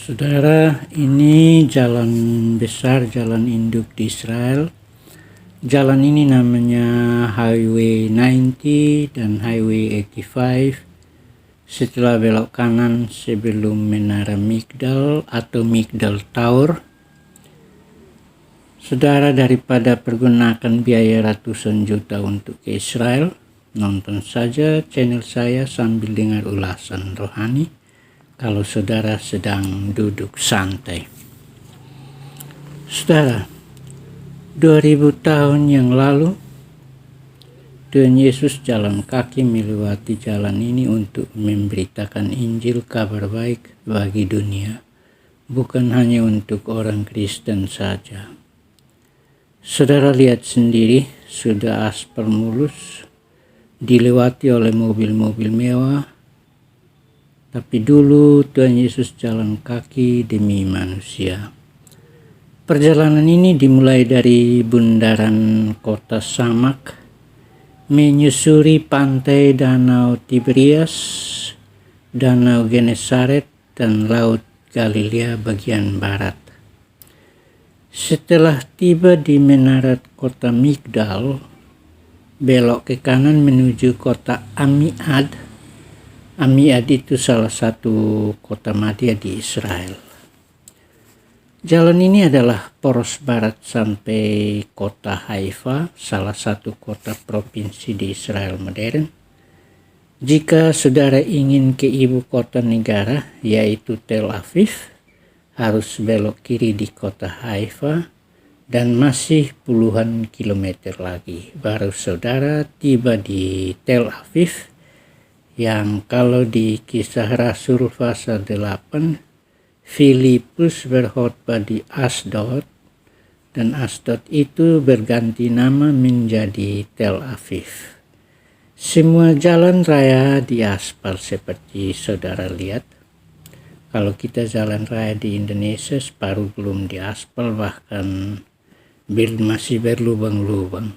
Saudara, ini jalan besar, jalan induk di Israel. Jalan ini namanya Highway 90 dan Highway 85. Setelah belok kanan sebelum Menara Migdal atau Migdal Tower. Saudara, daripada pergunakan biaya ratusan juta untuk ke Israel, nonton saja channel saya sambil dengar ulasan rohani kalau saudara sedang duduk santai. Saudara, 2000 tahun yang lalu Tuhan Yesus jalan kaki melewati jalan ini untuk memberitakan Injil, kabar baik bagi dunia, bukan hanya untuk orang Kristen saja. Saudara lihat sendiri, sudah aspal mulus, dilewati oleh mobil-mobil mewah. Tapi dulu Tuhan Yesus jalan kaki demi manusia. Perjalanan ini dimulai dari bundaran kota Samak, menyusuri pantai Danau Tiberias, Danau Genesaret, dan Laut Galilea bagian barat. Setelah tiba di menara kota Migdal, belok ke kanan menuju kota Amiad. Amiad itu salah satu kota madya di Israel. Jalan ini adalah poros barat sampai kota Haifa, salah satu kota provinsi di Israel modern. Jika saudara ingin ke ibu kota negara, yaitu Tel Aviv, harus belok kiri di kota Haifa dan masih puluhan kilometer lagi baru saudara tiba di Tel Aviv, yang kalau di Kisah Rasul pasal 8, Filipus berkhotbah di Asdod, dan Asdod itu berganti nama menjadi Tel Aviv. Semua jalan raya diaspal seperti saudara lihat. Kalau kita jalan raya di Indonesia separuh belum diaspal, bahkan masih berlubang-lubang.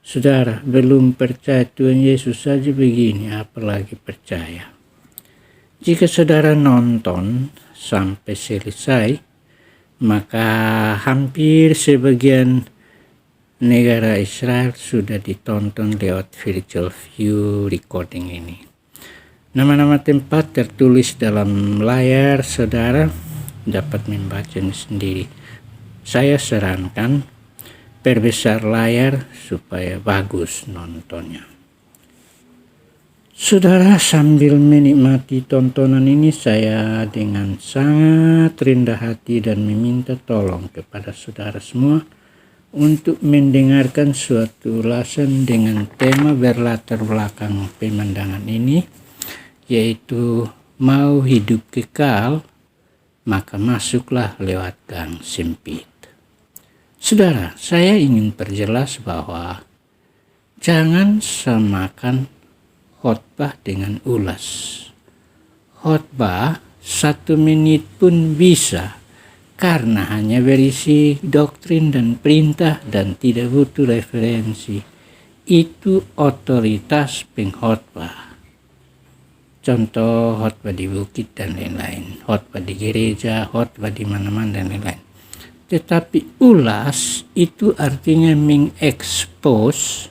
Saudara, belum percaya Tuhan Yesus saja begini, apalagi percaya. Jika saudara nonton sampai selesai, maka hampir sebagian negara Israel sudah ditonton lewat virtual view recording ini. Nama-nama tempat tertulis dalam layar, saudara dapat membacanya sendiri. Saya sarankan perbesar layar supaya bagus nontonnya. Saudara, sambil menikmati tontonan ini, saya dengan sangat rendah hati dan meminta tolong kepada saudara semua untuk mendengarkan suatu ulasan dengan tema berlatar belakang pemandangan ini, yaitu mau hidup kekal, maka masuklah lewat gang sempit. Saudara, saya ingin perjelas bahwa jangan samakan khotbah dengan ulas. Khotbah 1 menit pun bisa, karena hanya berisi doktrin dan perintah dan tidak butuh referensi. Itu otoritas pengkhotbah. Contoh khotbah di bukit dan lain-lain, khotbah di gereja, khotbah di mana-mana dan lain-lain. Tetapi ulas itu artinya mengekspos,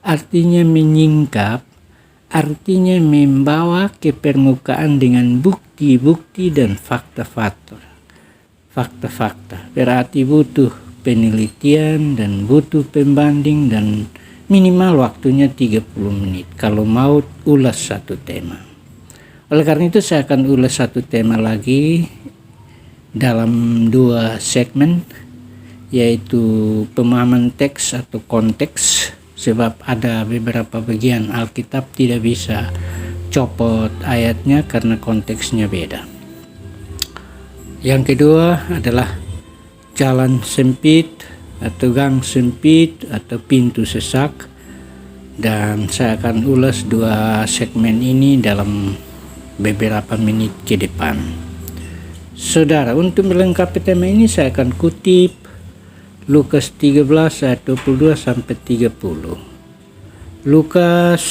artinya menyingkap, artinya membawa ke permukaan dengan bukti-bukti dan fakta-fakta. Fakta-fakta berarti butuh penelitian dan butuh pembanding, dan minimal waktunya 30 menit kalau mau ulas satu tema. Oleh karena itu saya akan ulas satu tema lagi dalam 2 segmen, yaitu pemahaman teks atau konteks, sebab ada beberapa bagian Alkitab tidak bisa copot ayatnya karena konteksnya beda. Yang kedua adalah jalan sempit atau gang sempit atau pintu sesak, dan saya akan ulas 2 segmen ini dalam beberapa menit ke depan. Saudara, untuk melengkapi tema ini saya akan kutip Lukas 13 ayat 22 sampai 30. Lukas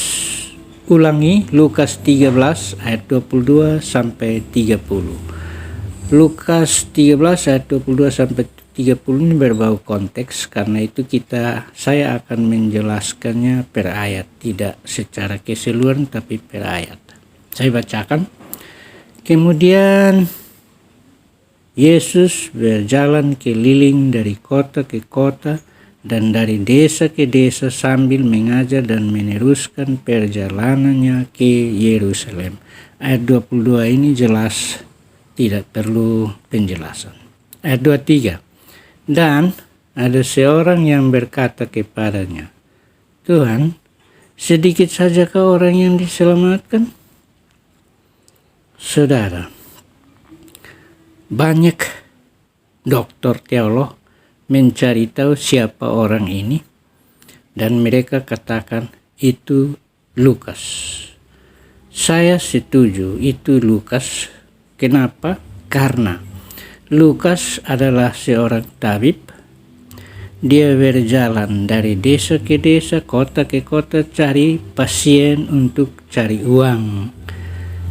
13 ayat 22 sampai 30. Lukas 13 ayat 22 sampai 30 ini berbau konteks, karena itu saya akan menjelaskannya per ayat, tidak secara keseluruhan tapi per ayat. Saya bacakan. Kemudian Yesus berjalan keliling dari kota ke kota dan dari desa ke desa sambil mengajar dan meneruskan perjalanannya ke Yerusalem. Ayat 22 ini jelas, tidak perlu penjelasan. Ayat 23. Dan ada seorang yang berkata kepadanya, Tuhan, sedikit sajakah orang yang diselamatkan? Saudara, banyak dokter teolog mencari tahu siapa orang ini, dan mereka katakan itu Lukas. Saya setuju itu Lukas. Kenapa? Karena Lukas adalah seorang tabib. Dia berjalan dari desa ke desa, kota ke kota, cari pasien untuk cari uang.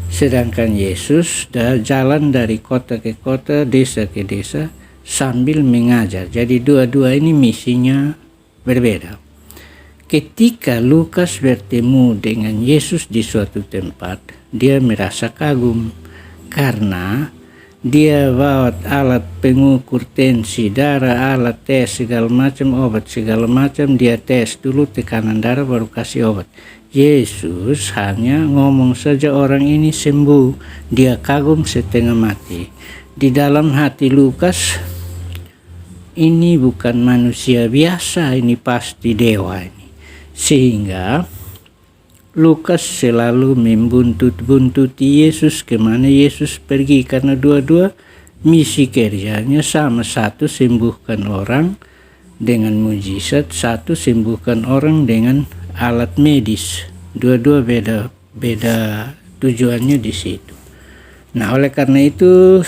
Sedangkan Yesus jalan dari kota ke kota, desa ke desa, sambil mengajar. Jadi dua-dua ini misinya berbeda. Ketika Lukas bertemu dengan Yesus di suatu tempat, dia merasa kagum karena dia bawa alat pengukur tensi darah, alat tes segala macam, obat segala macam. Dia tes dulu tekanan darah baru kasih obat. Yesus hanya ngomong saja orang ini sembuh. Dia kagum setengah mati. Di dalam hati Lukas, ini bukan manusia biasa, ini pasti dewa ini. Sehingga Lukas selalu membuntut-buntuti Yesus kemana Yesus pergi, karena dua-dua misi kerjanya sama. Satu sembuhkan orang dengan mujizat, satu sembuhkan orang dengan alat medis. Dua-dua beda tujuannya di situ. Nah, oleh karena itu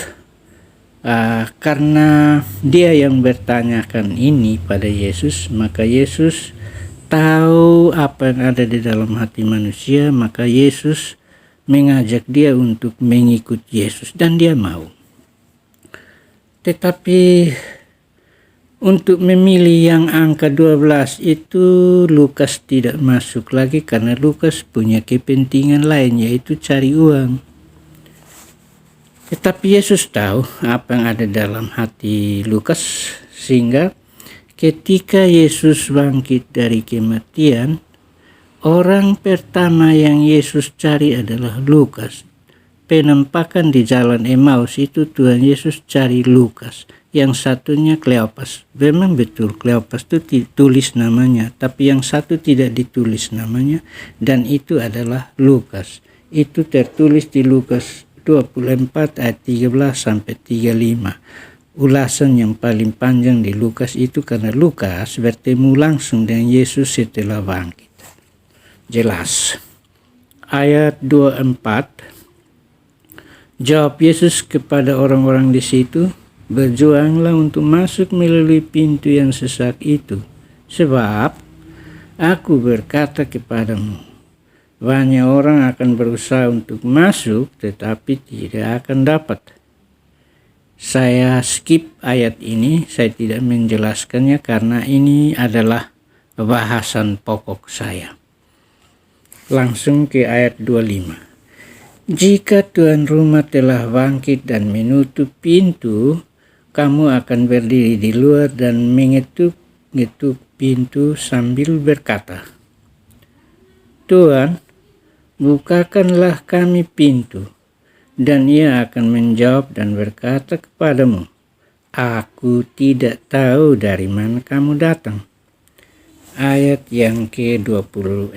karena dia yang bertanyakan ini pada Yesus, maka Yesus tahu apa yang ada di dalam hati manusia, maka Yesus mengajak dia untuk mengikut Yesus dan dia mau. Tetapi untuk memilih yang angka 12 itu Lukas tidak masuk lagi, karena Lukas punya kepentingan lain, yaitu cari uang. Tetapi Yesus tahu apa yang ada dalam hati Lukas, sehingga ketika Yesus bangkit dari kematian, orang pertama yang Yesus cari adalah Lukas. Penampakan di jalan Emmaus itu Tuhan Yesus cari Lukas. Yang satunya Kleopas. Memang betul Kleopas itu ditulis namanya, tapi yang satu tidak ditulis namanya, dan itu adalah Lukas. Itu tertulis di Lukas 24 ayat 13 sampai 35. Ulasan yang paling panjang di Lukas itu karena Lukas bertemu langsung dengan Yesus setelah bangkit. Jelas. Ayat 24. Jawab Yesus kepada orang-orang di situ, berjuanglah untuk masuk melalui pintu yang sesak itu, sebab aku berkata kepadamu, banyak orang akan berusaha untuk masuk tetapi tidak akan dapat. Saya skip ayat ini, saya tidak menjelaskannya karena ini adalah bahasan pokok saya. Langsung ke ayat 25. Jika tuan rumah telah bangkit dan menutup pintu, kamu akan berdiri di luar dan mengetuk-ngetuk pintu sambil berkata, Tuan, bukakanlah kami pintu. Dan ia akan menjawab dan berkata kepadamu, aku tidak tahu dari mana kamu datang. Ayat yang ke-26.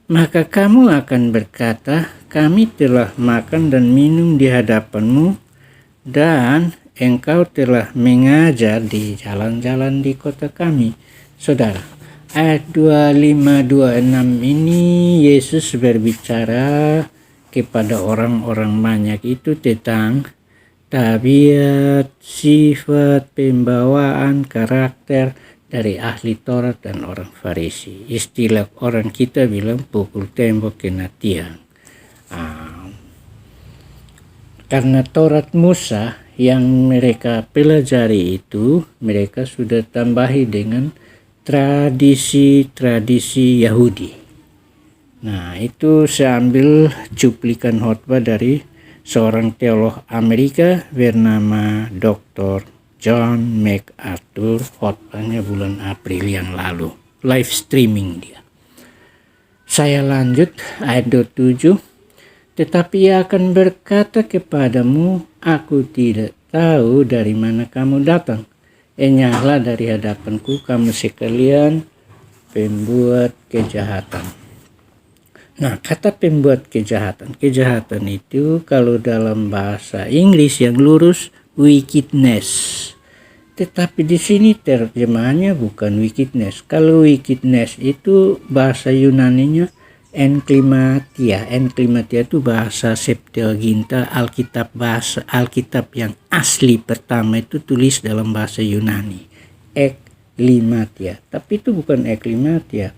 Maka kamu akan berkata, kami telah makan dan minum di hadapanmu, dan engkau telah mengajar di jalan-jalan di kota kami. Saudara, ayat 25-26 ini Yesus berbicara kepada orang-orang banyak itu tentang tabiat, sifat, pembawaan, karakter dari ahli Taurat dan orang Farisi. Istilah orang kita bilang pukul tembok kena tiang. Karena Taurat Musa yang mereka pelajari itu, mereka sudah tambahi dengan tradisi-tradisi Yahudi. Nah, itu saya ambil cuplikan khotbah dari seorang teolog Amerika bernama Dr. John MacArthur. Khotbahnya bulan April yang lalu. Live streaming dia. Saya lanjut ayat 27. Tetapi ia akan berkata kepadamu, aku tidak tahu dari mana kamu datang. Enyahlah dari hadapanku kamu sekalian pembuat kejahatan. Nah, kata pembuat kejahatan. Kejahatan itu kalau dalam bahasa Inggris yang lurus wickedness. Tetapi di sini terjemahannya bukan wickedness. Kalau wickedness itu bahasa Yunaninya enklimatia. Enklimatia itu bahasa Septuaginta, Alkitab yang asli pertama itu tulis dalam bahasa Yunani. Eklimatia. Tapi itu bukan eklimatia.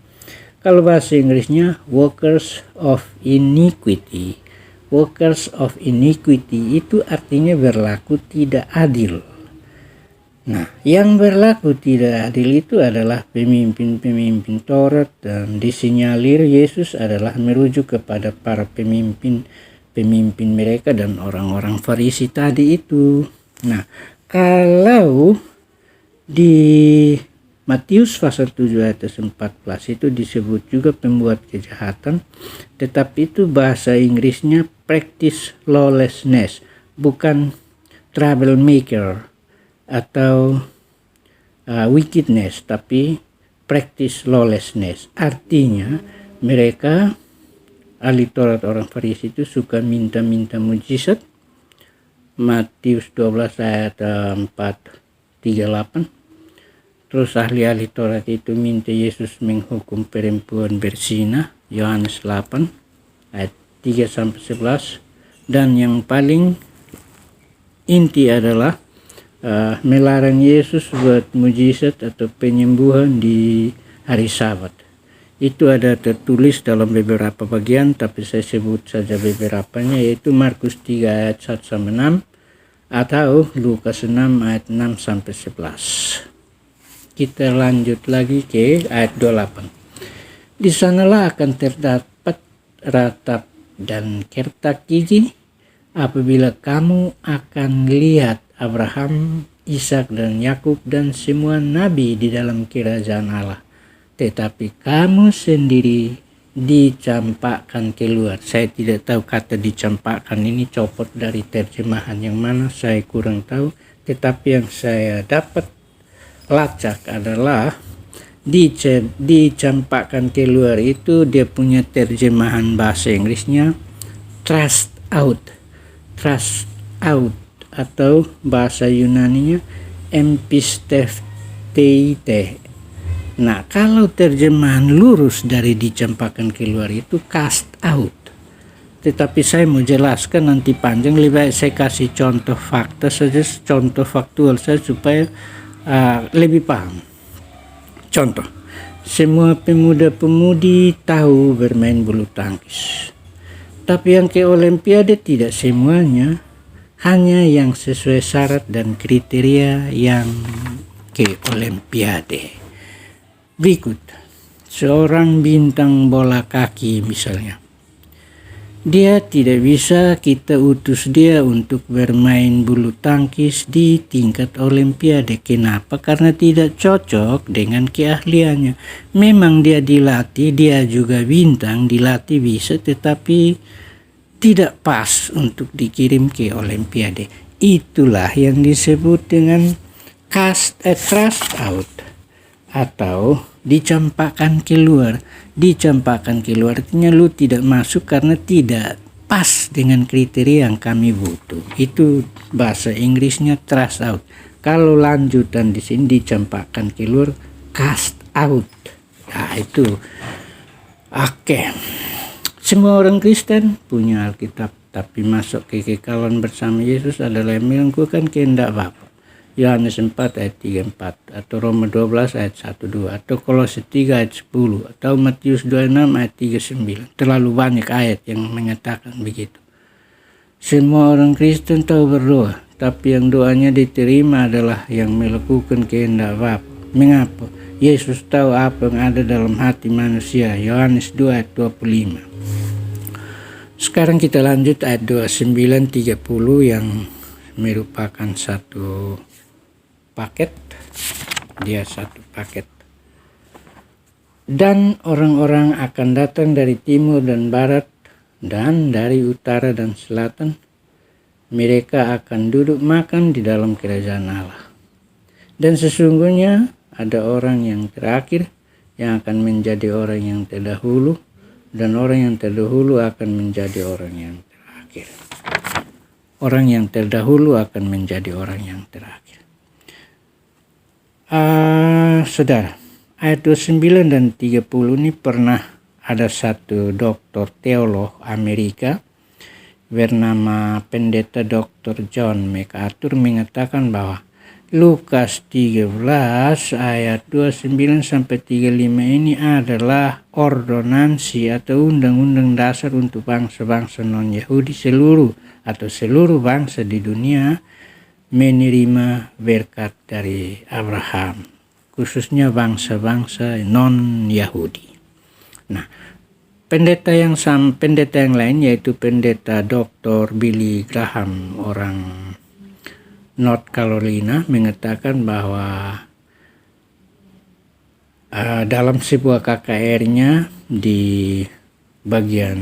Kalau bahasa Inggrisnya workers of iniquity. Workers of iniquity itu artinya berlaku tidak adil. Nah, yang berlaku tidak adil itu adalah pemimpin-pemimpin Taurat, dan disinyalir Yesus adalah merujuk kepada para pemimpin mereka dan orang-orang Farisi tadi itu. Nah, kalau di Matius pasal 7 ayat 14 itu disebut juga pembuat kejahatan, tetapi itu bahasa Inggrisnya practice lawlessness, bukan troublemaker atau wickedness, tapi practice lawlessness. Artinya mereka ahli Taurat orang Farisi itu suka minta-minta mujizat. Matius 12 ayat 4-38. Terus ahli-ahli Taurat itu minta Yesus menghukum perempuan berzina, Yohanes 8 ayat 3-11. Dan yang paling inti adalah melarang Yesus buat mujizat atau penyembuhan di hari Sabat. Itu ada tertulis dalam beberapa bagian, tapi saya sebut saja beberapanya, yaitu Markus 3 ayat 1-6 atau Lukas 6 ayat 6-11. Kita lanjut lagi ke ayat 28. Di sanalah akan terdapat ratap dan kertak gigi apabila kamu akan lihat Abraham, Ishak dan Yakub dan semua nabi di dalam kerajaan Allah, tetapi kamu sendiri dicampakkan keluar. Saya tidak tahu kata dicampakkan ini copot dari terjemahan yang mana, saya kurang tahu, tetapi yang saya dapat lacak adalah dicampakkan keluar itu dia punya terjemahan bahasa Inggrisnya thrust out atau bahasa Yunaninya empisteteite. Nah, kalau terjemahan lurus dari dicampakkan keluar itu cast out. Tetapi saya mau jelaskan nanti panjang, lebih baik saya kasih contoh fakta saja, contoh faktual saja supaya lebih paham. Contoh, semua pemuda-pemudi tahu bermain bulu tangkis. Tapi yang ke Olimpiade tidak semuanya, hanya yang sesuai syarat dan kriteria yang ke Olimpiade. Berikut, seorang bintang bola kaki misalnya. Dia tidak bisa kita utus dia untuk bermain bulu tangkis di tingkat Olimpiade. Kenapa? Karena tidak cocok dengan keahliannya. Memang dia dilatih, dia juga bintang, dilatih bisa, tetapi tidak pas untuk dikirim ke Olimpiade. Itulah yang disebut dengan thrust out atau dicampakkan keluar. Dicampakkan keluar artinya lu tidak masuk karena tidak pas dengan kriteria yang kami butuh. Itu bahasa Inggrisnya thrust out. Kalau lanjutan di sini dicampakkan keluar, cast out. Nah, itu oke. Semua orang Kristen punya Alkitab, tapi masuk kekekalan bersama Yesus adalah yang melakukan kehendak Bapa. Yohanes 4 ayat 34 atau Roma 12 ayat 12 atau Kolose 3 ayat 10 atau Matius 26 ayat 39. Terlalu banyak ayat yang mengatakan begitu. Semua orang Kristen tahu berdoa, tapi yang doanya diterima adalah yang melakukan kehendak Bapa. Mengapa? Yesus tahu apa yang ada dalam hati manusia. Yohanes 2 ayat 25. Sekarang kita lanjut ayat 29-30 yang merupakan satu paket. Dia satu paket. Dan orang-orang akan datang dari timur dan barat dan dari utara dan selatan. Mereka akan duduk makan di dalam kerajaan Allah. Dan sesungguhnya ada orang yang terakhir yang akan menjadi orang yang terdahulu, dan orang yang terdahulu akan menjadi orang yang terakhir. Orang yang terdahulu akan menjadi orang yang terakhir. Saudara, ayat 29 dan 30 ini pernah ada satu doktor teolog Amerika bernama Pendeta Dr. John MacArthur mengatakan bahwa Lukas 13 ayat 29 sampai 35 ini adalah ordonansi atau undang-undang dasar untuk bangsa-bangsa non-Yahudi seluruh bangsa di dunia menerima berkat dari Abraham, khususnya bangsa-bangsa non-Yahudi. Nah, pendeta yang lain yaitu pendeta Dr. Billy Graham orang North Carolina mengatakan bahwa dalam sebuah KKR-nya di bagian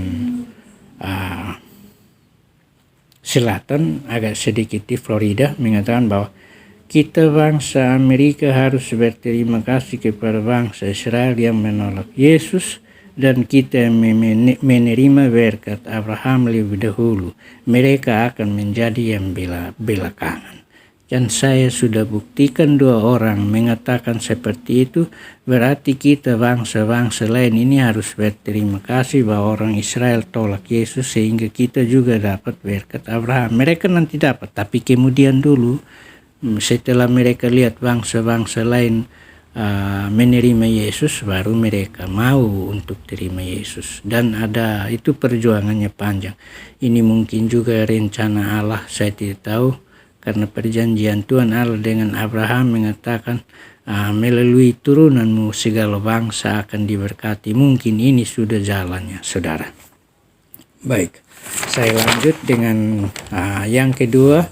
selatan agak sedikit di Florida mengatakan bahwa kita bangsa Amerika harus berterima kasih kepada bangsa Israel yang menolak Yesus, dan kita menerima berkat Abraham lebih dahulu. Mereka akan menjadi yang belakangan. Dan saya sudah buktikan 2 orang mengatakan seperti itu. Berarti kita bangsa-bangsa lain ini harus berterima kasih bahwa orang Israel tolak Yesus sehingga kita juga dapat berkat Abraham. Mereka nanti dapat, tapi kemudian dulu setelah mereka lihat bangsa-bangsa lain menerima Yesus, baru mereka mau untuk terima Yesus. Dan ada itu perjuangannya panjang. Ini mungkin juga rencana Allah, saya tidak tahu, karena perjanjian Tuhan Allah dengan Abraham mengatakan melalui turunanmu segala bangsa akan diberkati. Mungkin ini sudah jalannya, saudara. Baik, saya lanjut dengan yang kedua,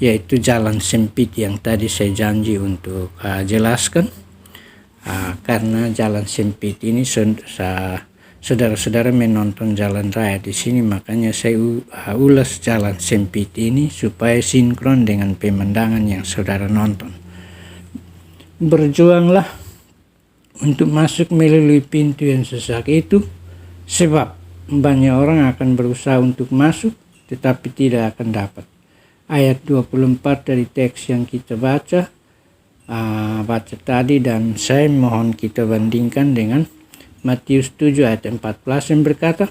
yaitu jalan sempit yang tadi saya janji untuk jelaskan. Karena jalan sempit ini saudara-saudara menonton jalan raya di sini, makanya saya ulas jalan sempit ini supaya sinkron dengan pemandangan yang saudara nonton. Berjuanglah untuk masuk melalui pintu yang sesak itu, sebab banyak orang akan berusaha untuk masuk tetapi tidak akan dapat. Ayat 24 dari teks yang kita baca tadi, dan saya mohon kita bandingkan dengan Matius 7 ayat 14 yang berkata,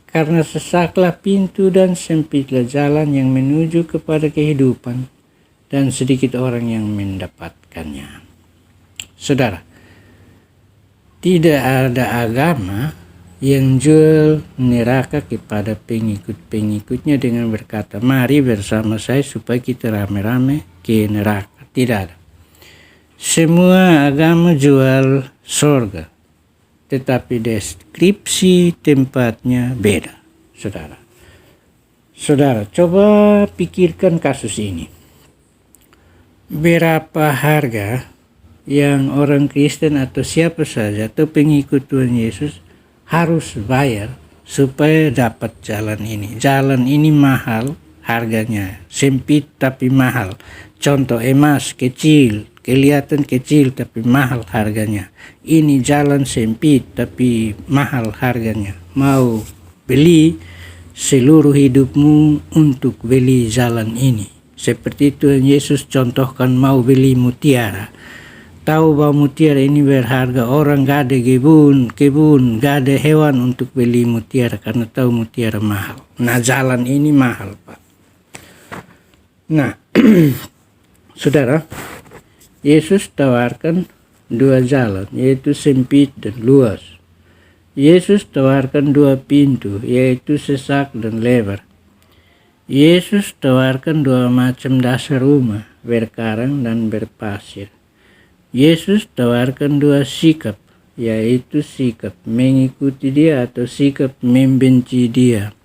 karena sesaklah pintu dan sempitlah jalan yang menuju kepada kehidupan, dan sedikit orang yang mendapatkannya. Saudara, tidak ada agama yang jual neraka kepada pengikut-pengikutnya dengan berkata, mari bersama saya supaya kita rame-rame ke neraka. Tidak ada. Semua agama jual surga, tetapi deskripsi tempatnya beda, saudara. Saudara, coba pikirkan kasus ini. Berapa harga yang orang Kristen atau siapa saja atau pengikut Tuhan Yesus harus bayar supaya dapat jalan ini? Jalan ini mahal harganya, sempit tapi mahal. Contoh, emas kecil, kelihatan kecil tapi mahal harganya. Ini jalan sempit tapi mahal harganya. Mau beli seluruh hidupmu untuk beli jalan ini. Seperti Tuhan Yesus contohkan mau beli mutiara. Tahu bahwa mutiara ini berharga, orang gak ada kebun, gak ada hewan untuk beli mutiara karena tahu mutiara mahal. Nah, jalan ini mahal, Pak. Nah, saudara, Yesus tawarkan 2 jalan, yaitu sempit dan luas. Yesus tawarkan 2 pintu, yaitu sesak dan lebar. Yesus tawarkan dua macam dasar rumah, berkarang dan berpasir. Yesus tawarkan dua sikap, yaitu sikap mengikuti dia atau sikap membenci dia.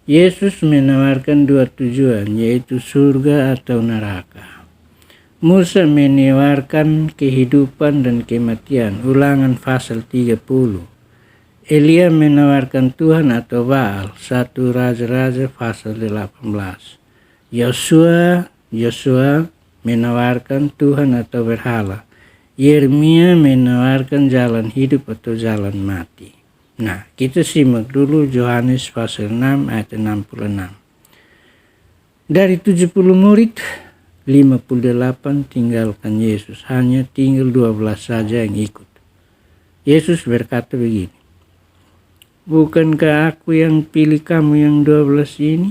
Yesus menawarkan dua tujuan, yaitu surga atau neraka. Musa menawarkan kehidupan dan kematian, Ulangan pasal 30. Elia menawarkan Tuhan atau Baal, 1 Raja-Raja pasal 18. Yosua menawarkan Tuhan atau berhala. Yeremia menawarkan jalan hidup atau jalan mati. Nah, kita simak dulu Yohanes pasal 6 ayat 66. Dari 70 murid, 58 tinggalkan Yesus. Hanya tinggal 12 saja yang ikut. Yesus berkata begini, bukankah aku yang pilih kamu yang 12 ini?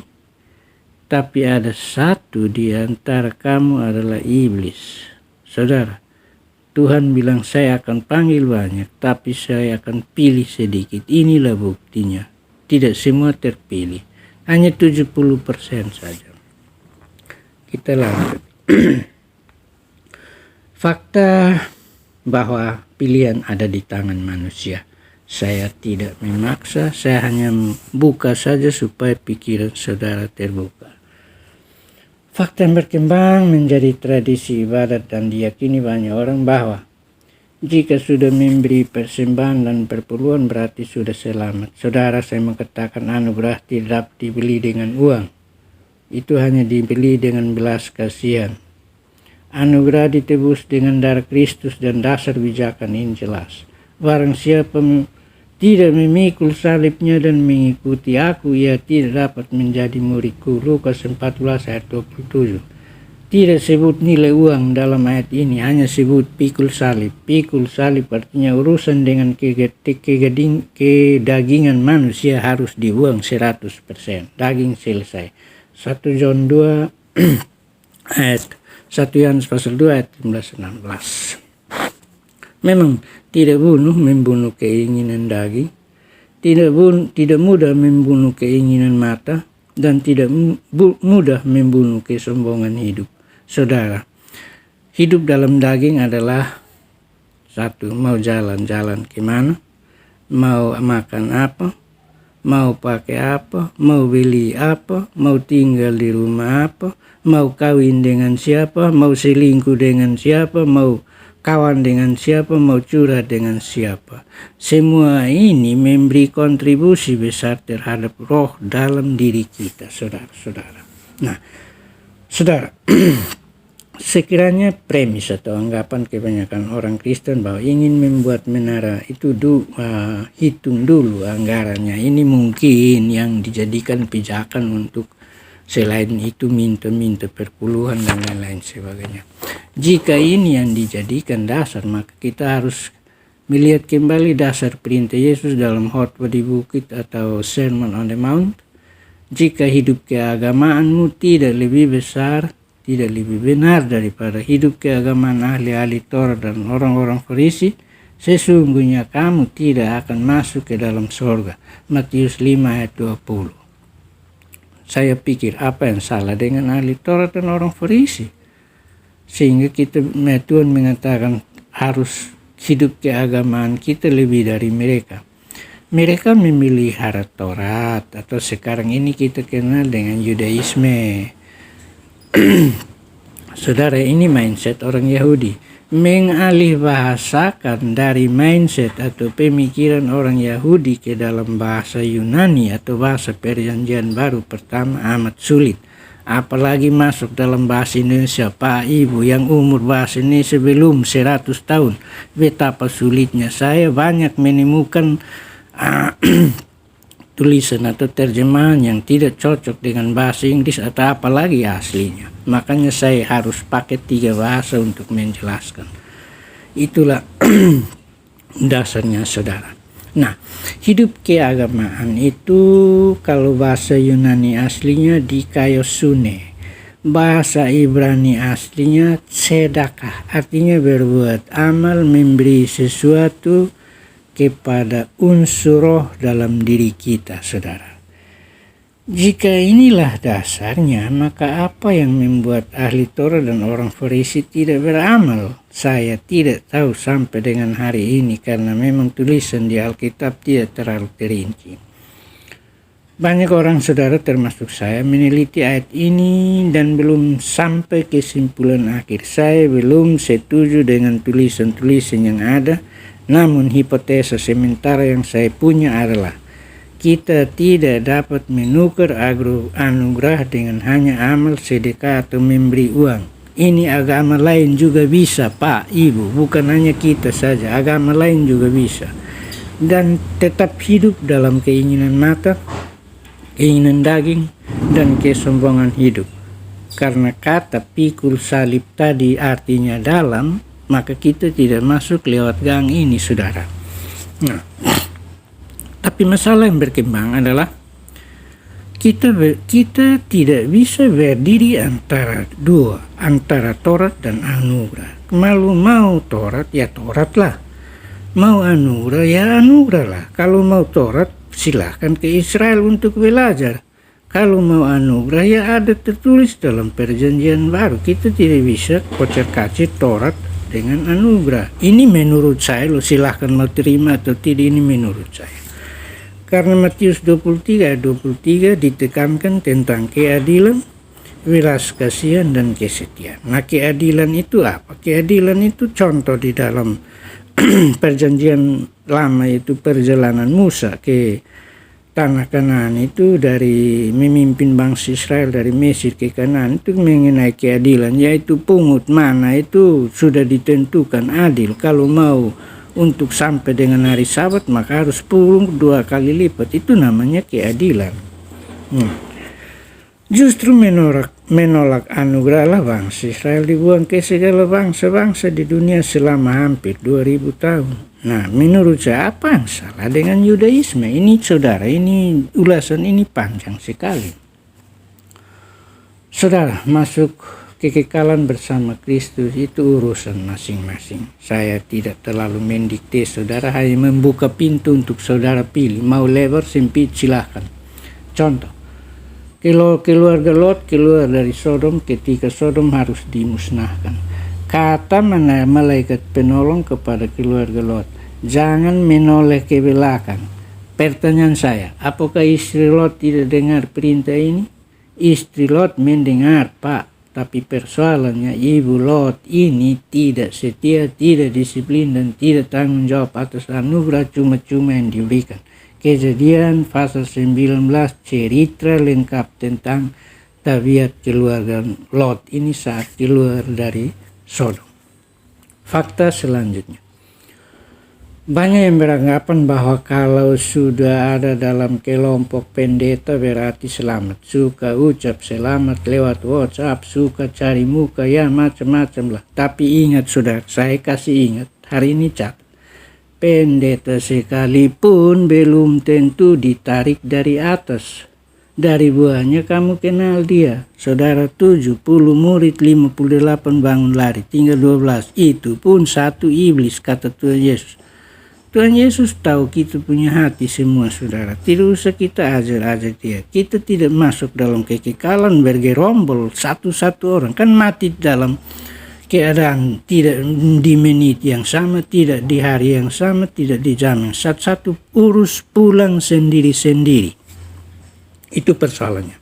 Tapi ada satu di antara kamu adalah iblis. Saudara, Tuhan bilang saya akan panggil banyak, tapi saya akan pilih sedikit. Inilah buktinya. Tidak semua terpilih. Hanya 70% saja. Kita lanjut. Fakta bahwa pilihan ada di tangan manusia. Saya tidak memaksa, saya hanya buka saja supaya pikiran saudara terbuka. Fakta yang berkembang menjadi tradisi ibadat dan diyakini banyak orang bahwa jika sudah memberi persembahan dan perpuluhan berarti sudah selamat. Saudara, saya mengatakan anugerah tidak dibeli dengan uang. Itu hanya dibeli dengan belas kasihan. Anugerah ditebus dengan darah Kristus dan dasar bijakan ini jelas. Barang siapa tidak memikul salibnya dan mengikuti aku, ia tidak dapat menjadi muridku. Lukas 14 ayat 27. Tidak sebut nilai uang dalam ayat ini, hanya sebut pikul salib. Pikul salib artinya urusan dengan kedagingan manusia harus dibuang 100%. Daging selesai. 1 John 2 ayat 1 Yohanes pasal 2 ayat 15-16. Memang tidak membunuh keinginan daging, tidak mudah membunuh keinginan mata, dan tidak mudah membunuh kesombongan hidup. Saudara, hidup dalam daging adalah satu, mau jalan-jalan kemana, mau makan apa, mau pakai apa, mau beli apa, mau tinggal di rumah apa, mau kawin dengan siapa, mau selingkuh dengan siapa, mau kawan dengan siapa, mau curhat dengan siapa. Semua ini memberi kontribusi besar terhadap roh dalam diri kita, saudara-saudara. Nah, saudara, sekiranya premis atau anggapan kebanyakan orang Kristen bahwa ingin membuat menara itu hitung dulu anggarannya. Ini mungkin yang dijadikan pijakan untuk selain itu minta perpuluhan dan lain-lain sebagainya. Jika ini yang dijadikan dasar, maka kita harus melihat kembali dasar perintah Yesus dalam khotbah di bukit atau Sermon on the Mount. Jika hidup keagamaanmu tidak lebih besar, tidak lebih benar daripada hidup keagamaan ahli-ahli Taurat dan orang-orang Farisi, sesungguhnya kamu tidak akan masuk ke dalam surga. Matius 5 ayat 20. Saya pikir apa yang salah dengan ahli Taurat dan orang Farisi? Sehingga Tuhan mengatakan harus hidup keagamaan kita lebih dari mereka. Mereka memelihara Taurat atau sekarang ini kita kenal dengan Yudaisme. Saudara, ini mindset orang Yahudi. Mengalih bahasakan dari mindset atau pemikiran orang Yahudi ke dalam bahasa Yunani atau bahasa Perjanjian Baru pertama amat sulit. Apalagi masuk dalam bahasa Indonesia. Pak Ibu yang umur bahasa Indonesia belum 100 tahun. Betapa sulitnya. Saya banyak menemukan tulisan atau terjemahan yang tidak cocok dengan bahasa Inggris atau apalagi aslinya. Makanya saya harus pakai 3 bahasa untuk menjelaskan. Itulah dasarnya, saudara. Nah, hidup keagamaan itu kalau bahasa Yunani aslinya dikaiosune. Bahasa Ibrani aslinya sedekah, artinya berbuat amal, memberi sesuatu kepada unsur roh dalam diri kita, saudara. Jika inilah dasarnya, maka apa yang membuat ahli Taurat dan orang Farisi tidak beramal? Saya tidak tahu sampai dengan hari ini, karena memang tulisan di Alkitab tidak terlalu terinci. Banyak orang, saudara, termasuk saya, meneliti ayat ini dan belum sampai kesimpulan akhir. Saya belum setuju dengan tulisan-tulisan yang ada, namun hipotesa sementara yang saya punya adalah kita tidak dapat menukar anugerah dengan hanya amal, sedekah, atau memberi uang. Ini agama lain juga bisa, Pak, Ibu. Bukan hanya kita saja, agama lain juga bisa. Dan tetap hidup dalam keinginan mata, keinginan daging, dan kesombongan hidup. Karena kata pikul salib tadi artinya dalam, maka kita tidak masuk lewat gang ini, saudara. Nah, tapi masalah yang berkembang adalah kita tidak bisa berdiri antara dua, antara Taurat dan anugerah. Kalau mau Taurat, ya Taurat lah. Mau anugerah, ya anugerah lah. Kalau mau Taurat, silahkan ke Israel untuk belajar. Kalau mau anugerah, ya ada tertulis dalam perjanjian baru. Kita tidak bisa kocar-kacir Taurat dengan anugerah. Ini menurut saya, lo silahkan mau terima atau tidak, ini menurut saya. Karena Matius 23 ditekankan tentang keadilan, welas kasihan, dan kesetiaan. Nah, keadilan itu apa? Keadilan itu contoh di dalam perjanjian lama, itu perjalanan Musa ke tanah Kanaan itu, dari memimpin bangsa Israel dari Mesir ke Kanaan, itu mengenai keadilan, yaitu pungut mana itu sudah ditentukan adil. Kalau mau untuk sampai dengan hari Sabat, maka harus pungut 2 kali lipat. Itu namanya keadilan. Justru menolak anugerah lah bangsa Israel dibuang ke segala bangsa-bangsa di dunia selama hampir 2000 tahun. Nah, menurut saya apa yang salah dengan Yudaisme? Ini, saudara, ini ulasan ini panjang sekali. Saudara, masuk kekekalan bersama Kristus itu urusan masing-masing. Saya tidak terlalu mendikte, saudara, hanya membuka pintu untuk saudara pilih. Mau lebar, sempit, silahkan. Contoh, keluarga Lot keluar dari Sodom ketika Sodom harus dimusnahkan. Kata mana malaikat penolong kepada keluarga Lot, jangan menoleh ke belakang. Pertanyaan saya, apakah istri Lot tidak dengar perintah ini? Istri Lot mendengar, Pak. Tapi persoalannya, ibu Lot ini tidak setia, tidak disiplin, dan tidak tanggung jawab atas anugerah cuma-cuma yang diberikan. Kejadian pasal 19, cerita lengkap tentang tabiat keluarga Lot ini saat keluar dari Sodom. Fakta selanjutnya, banyak yang beranggapan bahwa kalau sudah ada dalam kelompok pendeta berarti selamat. Suka ucap selamat lewat WhatsApp, suka cari muka, ya macam-macam lah. Tapi ingat, saudara, saya kasih ingat, hari ini catat. Pendeta sekalipun belum tentu ditarik dari atas. Dari buahnya kamu kenal dia. Saudara, 70 murid, 58 bangun lari, tinggal 12. Itu pun satu iblis, kata Tuhan Yesus. Tuhan Yesus tahu kita punya hati semua, saudara. Tidak usah kita ajar-ajar dia. Kita tidak masuk dalam kekekalan bergerombol satu-satu orang. Kan mati dalam keadaan tidak di menit yang sama, tidak di hari yang sama, tidak di jam yang satu-satu. Urus pulang sendiri-sendiri. Itu persoalannya.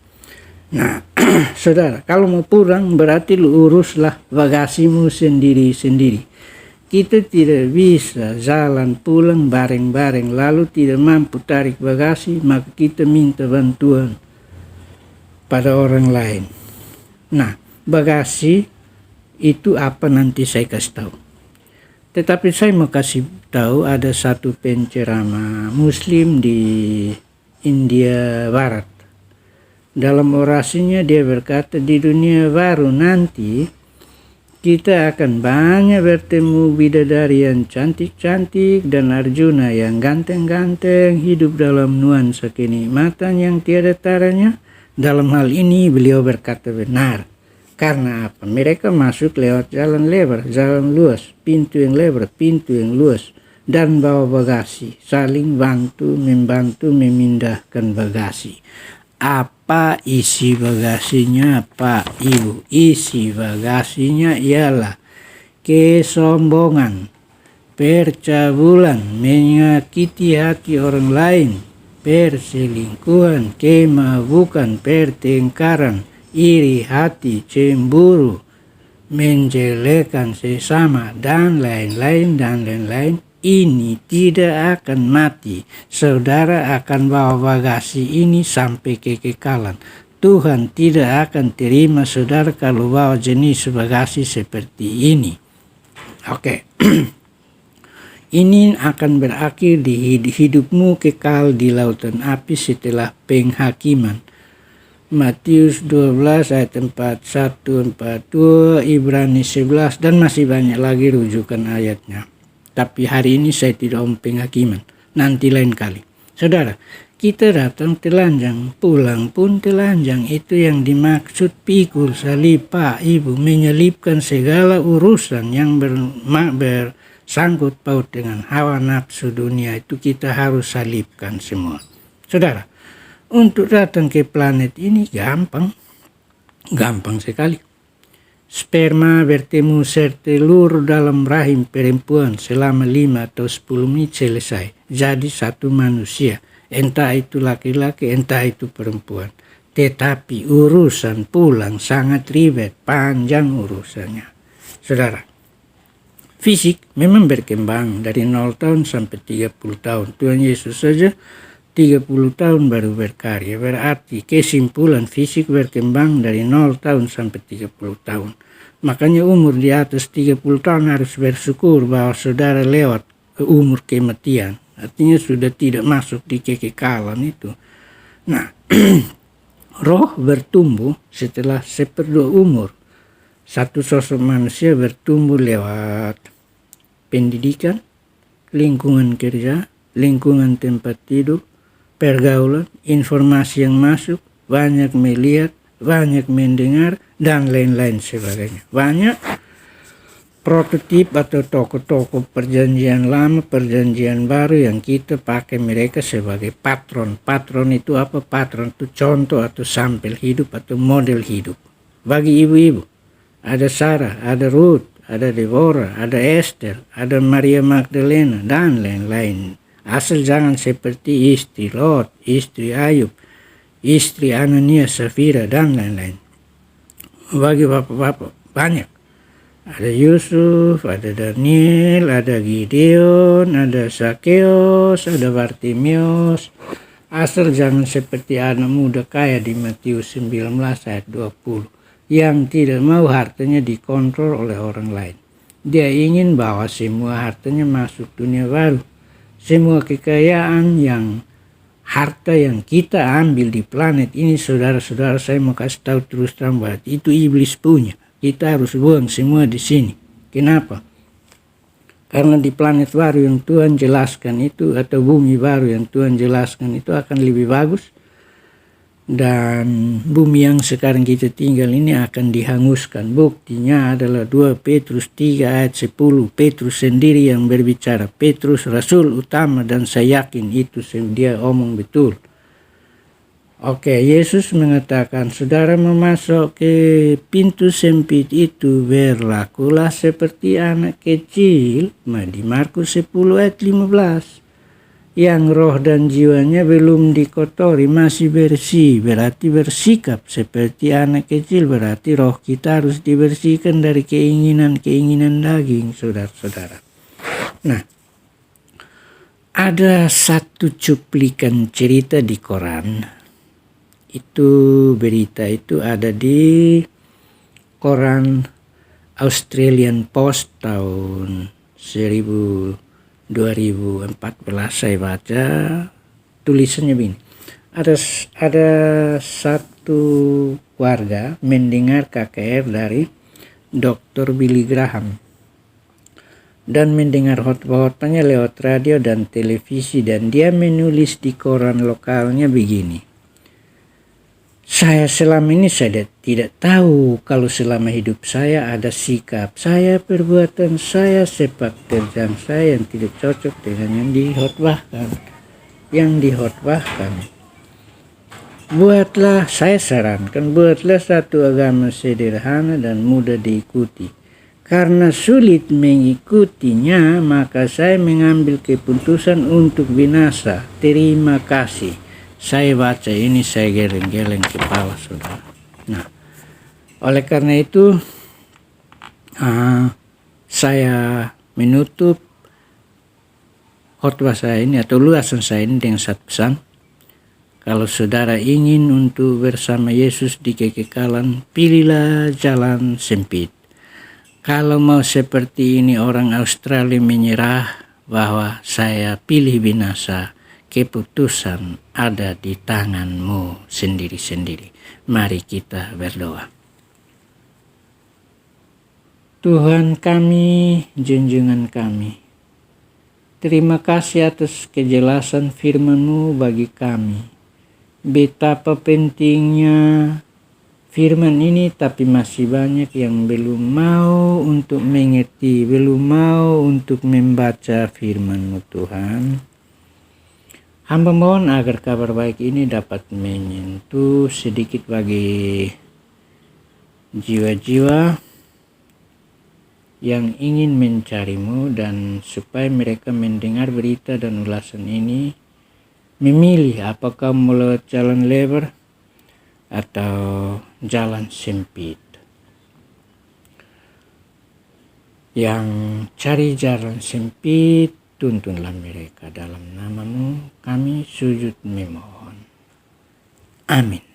Nah, saudara, kalau mau pulang berarti lu uruslah bagasimu sendiri-sendiri. Kita tidak bisa jalan pulang bareng-bareng lalu tidak mampu tarik bagasi, maka kita minta bantuan pada orang lain. Nah, bagasi itu apa nanti saya kasih tahu. Tetapi saya mau kasih tahu ada satu penceramah Muslim di India Barat. Dalam orasinya dia berkata, di dunia baru nanti kita akan banyak bertemu bidadari yang cantik-cantik dan Arjuna yang ganteng-ganteng, hidup dalam nuansa kenikmatan yang tiada taranya. Dalam hal ini beliau berkata benar. Karena apa? Mereka masuk lewat jalan lebar, jalan luas, pintu yang lebar, pintu yang luas, dan bawa bagasi, saling bantu, membantu memindahkan bagasi. Apa isi bagasinya, Pak Ibu? Isi bagasinya ialah kesombongan, percabulan, menyakiti hati orang lain, perselingkuhan, kemabukan, pertengkaran, iri hati, cemburu, menjelekan sesama, dan lain-lain. Ini tidak akan mati. Saudara akan bawa bagasi ini sampai kekekalan. Tuhan tidak akan terima saudara kalau bawa jenis bagasi seperti ini. Oke. Ini akan berakhir di hidupmu kekal di lautan api setelah penghakiman. Matius 12 ayat 41, 42, Ibrani 11, dan masih banyak lagi rujukan ayatnya. Tapi hari ini saya tidak mau penghakiman, nanti lain kali. Saudara, kita datang telanjang, pulang pun telanjang. Itu yang dimaksud pikul salib, Pak Ibu, menyelipkan segala urusan yang bersangkut paut dengan hawa nafsu dunia. Itu kita harus salibkan semua. Saudara, untuk datang ke planet ini gampang sekali. Sperma bertemu sertelur dalam rahim perempuan selama 5 atau 10 menit selesai. Jadi satu manusia, entah itu laki-laki, entah itu perempuan. Tetapi urusan pulang sangat ribet, panjang urusannya. Saudara, fisik memang berkembang dari 0 tahun sampai 30 tahun. Tuhan Yesus saja 30 tahun baru berkarya. Berarti kesimpulan fisik berkembang dari 0 tahun sampai 30 tahun. Makanya umur di atas 30 tahun harus bersyukur bahwa saudara lewat ke umur kematian. Artinya sudah tidak masuk di kekekalan itu. Nah, roh bertumbuh setelah 1/2 umur. Satu sosok manusia bertumbuh lewat pendidikan, lingkungan kerja, lingkungan tempat tidur, pergaulan, informasi yang masuk, banyak melihat, banyak mendengar, dan lain-lain sebagainya. Banyak prototip atau tokoh-tokoh perjanjian lama, perjanjian baru yang kita pakai mereka sebagai patron. Patron itu apa? Patron itu contoh atau sampel hidup atau model hidup. Bagi ibu-ibu, ada Sarah, ada Ruth, ada Deborah, ada Esther, ada Maria Magdalena, dan lain-lain. Asal jangan seperti istri Lot, istri Ayub, istri Ananias, Safira, dan lain-lain. Bagi bapak-bapak banyak. Ada Yusuf, ada Daniel, ada Gideon, ada Sakeos, ada Bartimeus. Asal jangan seperti anak muda kaya di Matius 19 ayat 20. Yang tidak mau hartanya dikontrol oleh orang lain. Dia ingin bawa semua hartanya masuk dunia baru. Semua kekayaan harta yang kita ambil di planet ini, saudara-saudara, saya mau kasih tahu terus terang bahwa itu iblis punya. Kita harus buang semua di sini. Kenapa? Karena di planet baru yang Tuhan jelaskan itu, atau bumi baru yang Tuhan jelaskan itu akan lebih bagus. Dan bumi yang sekarang kita tinggal ini akan dihanguskan. Buktinya adalah 2 Petrus 3 ayat 10. Petrus sendiri yang berbicara. Petrus rasul utama, dan saya yakin itu dia omong betul. Oke, Yesus mengatakan, saudara memasuk ke pintu sempit itu, berlakulah seperti anak kecil. Di Markus 10 ayat 15. Yang roh dan jiwanya belum dikotori, masih bersih, berarti bersikap seperti anak kecil, berarti roh kita harus dibersihkan dari keinginan-keinginan daging, saudara-saudara. Nah, ada satu cuplikan cerita di koran. Itu berita itu ada di koran Australian Post tahun 2014 saya baca, tulisannya begini. Ada satu warga mendengar KKR dari Dr. Billy Graham dan mendengar khotbah-khotbahnya lewat radio dan televisi, dan dia menulis di koran lokalnya begini. Saya selama ini tidak tahu kalau selama hidup saya ada sikap saya, perbuatan saya, sepak terjang saya yang tidak cocok dengan yang dihotbahkan. saya sarankan, buatlah satu agama sederhana dan mudah diikuti. Karena sulit mengikutinya, maka saya mengambil keputusan untuk binasa. Terima kasih. Saya baca ini, saya geleng-geleng kepala, saudara. Nah, oleh karena itu, saya menutup khotbah saya ini atau ulasan saya ini dengan satu pesan. Kalau saudara ingin untuk bersama Yesus di kekekalan, pilihlah jalan sempit. Kalau mau seperti ini orang Australia menyerah bahwa saya pilih binasa, keputusan ada di tanganmu sendiri-sendiri. Mari kita berdoa. Tuhan kami, junjungan kami, terima kasih atas kejelasan firman-Mu bagi kami. Betapa pentingnya firman ini, tapi masih banyak yang belum mau untuk mengerti, belum mau untuk membaca firman-Mu Tuhan. Hamba mohon agar kabar baik ini dapat menyentuh sedikit bagi jiwa-jiwa yang ingin mencari-Mu, dan supaya mereka mendengar berita dan ulasan ini, memilih apakah melalui jalan lebar atau jalan sempit. Yang cari jalan sempit, tuntunlah mereka. Dalam nama-Mu kami sujud memohon. Amin.